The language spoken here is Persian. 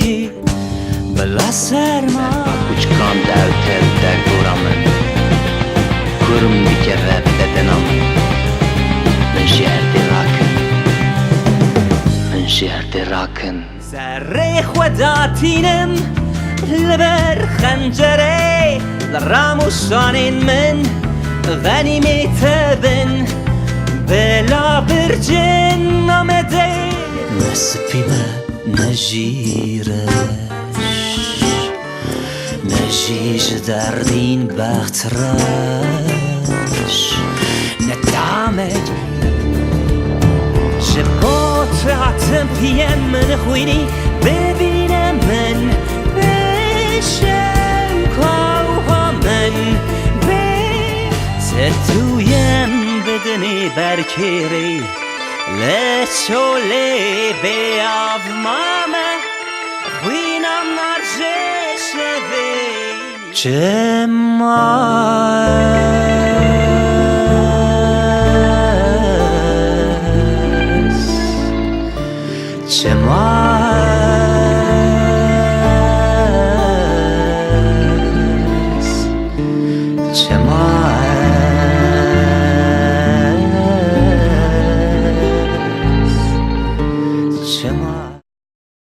بگی بلا سرما Uçkan der duramın Kurum dikeve bedenamın Min şehirde rakın Min şehirde rakın سر خوداتینم لبر خنجره لراموشانین من غنی میتبن بلا برجن آمده نسپیمه نجیرش نجیش دردین بخترش ندامت شباتراتم پیم من خوینی ببینم من بشم کوها من ستویم بدنی برکیری لچوله بیاف ماما خوینم نرجش بین چه